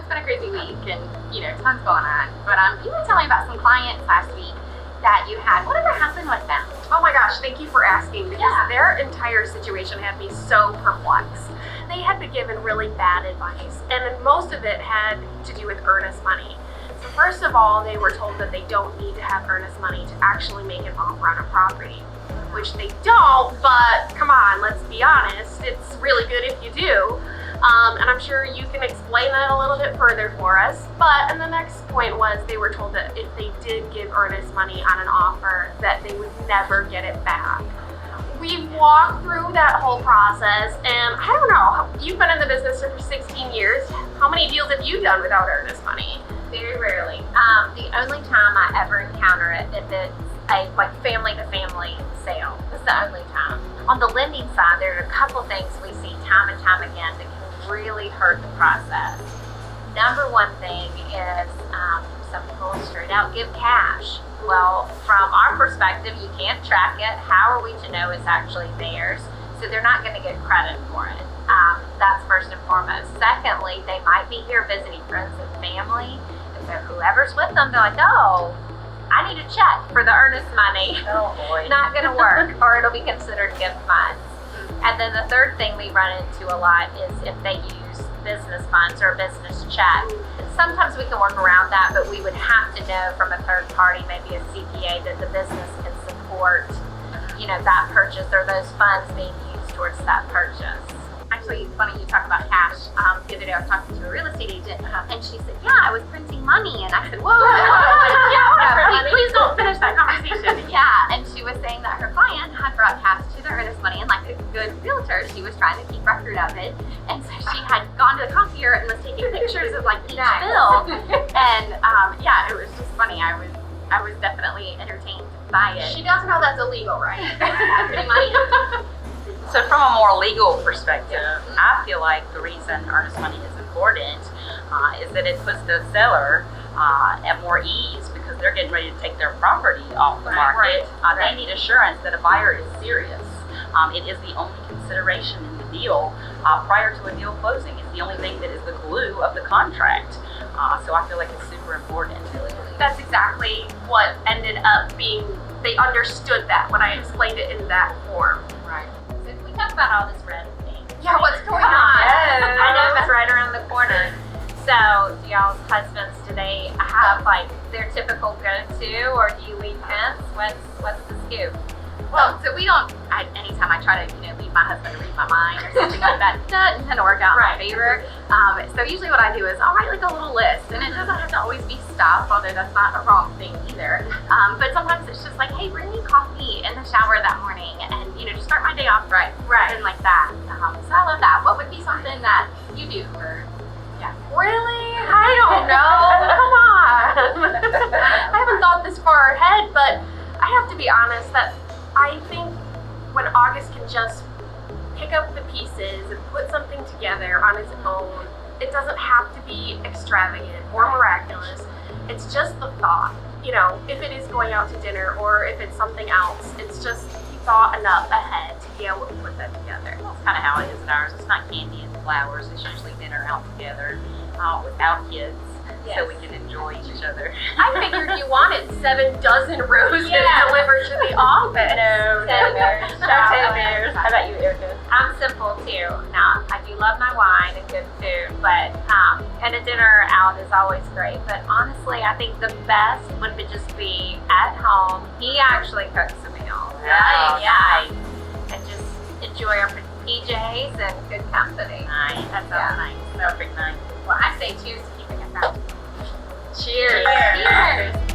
it's been a crazy week and, tons going on. But you were telling me about some clients last week that you had. Whatever happened with them? Oh my gosh, thank you for asking, because Yeah. their entire situation had me so perplexed. They had been given really bad advice, and most of it had to do with earnest money. So first of all, they were told that they don't need to have earnest money to actually make an offer on a property, which they don't, but come on, let's be honest, it's really good if you do. And I'm sure you can explain that a little bit further for us. But, and the next point was they were told that if they did give earnest money on an offer, that they would never get it back. We walked through that whole process, and I don't know, you've been in the business for 16 years. How many deals have you done without earnest money? Very rarely. The only time I ever encounter it, if it's a family-to-family sale, it's the only time. On the lending side, there are a couple things we see time and time again that can really hurt the process. Number one thing is some people straight out give cash. Well, from our perspective, you can't track it. How are we to know it's actually theirs? So they're not going to get credit for it. That's first and foremost. Secondly, they might be here visiting friends and family, and so whoever's with them, they're like, oh, I need a check for the earnest money. Oh boy. Not going to work, or it'll be considered gift funds. And then the third thing we run into a lot is if they use business funds or a business check. Sometimes we can work around that, but we would have to know from a third party, maybe a CPA, that the business can support, that purchase or those funds being used towards that purchase. Actually, funny you talk about cash. The other day I was talking to a real estate agent, and she said, yeah, I was printing money. And I said, whoa, please don't finish that conversation. Yeah, and she was saying that her client had brought cash to the earnest money, and like a good realtor, she was trying to keep record of it. And so she had gone to the copier and was taking pictures of like each bill. And it was just funny. I was definitely entertained by it. She does know that's illegal, right? Pretty money. So from a more legal perspective, I feel like the reason earnest money is important is that it puts the seller at more ease because they're getting ready to take their property off the market. They need assurance that a buyer is serious. It is the only consideration in the deal prior to a deal closing. It's the only thing that is the glue of the contract. So I feel like it's super important. That's exactly what ended up being, they understood that when I explained it in that form. Right. So if we talk about all this red thing. Yeah, what's going on? Yes. I know it's right around the corner. So do y'all's husbands, do they have like their typical go-to, or do you leave hints? What's the scoop? Well, so we don't, anytime I try to, leave my husband to read my mind or something like that, it doesn't tend to work out in my favor. So usually what I do is I'll write like a little list, and it doesn't have to always be stuff, although that's not a wrong thing either. But sometimes it's just like, hey, bring me coffee in the shower that morning, and, just start my day off right, and like that. So I love that. What would be something that you do for, Really? I don't know. Come on. I haven't thought this far ahead, but I have to be honest that I think when August can just pick up the pieces and put something together on its own, it doesn't have to be extravagant or miraculous. It's just the thought. If it is going out to dinner or if it's something else, it's just he thought enough ahead to be able to put that together. That's kind of how it is at ours. It's not candy and flowers. It's usually dinner out together without kids, so we can enjoy each other. I figured you wanted 7 dozen roses delivered to the office. No, tenders. How about you, Erica? I'm simple too. Now, I do love my wine and good food, but and a dinner out is always great. But honestly, I think the best would just be at home. He actually cooks a meal. Nice. And just enjoy our PJs and good company. Nice. That sounds nice. Perfect night. Well, I say cheers to keeping it that. Cheers. Cheers.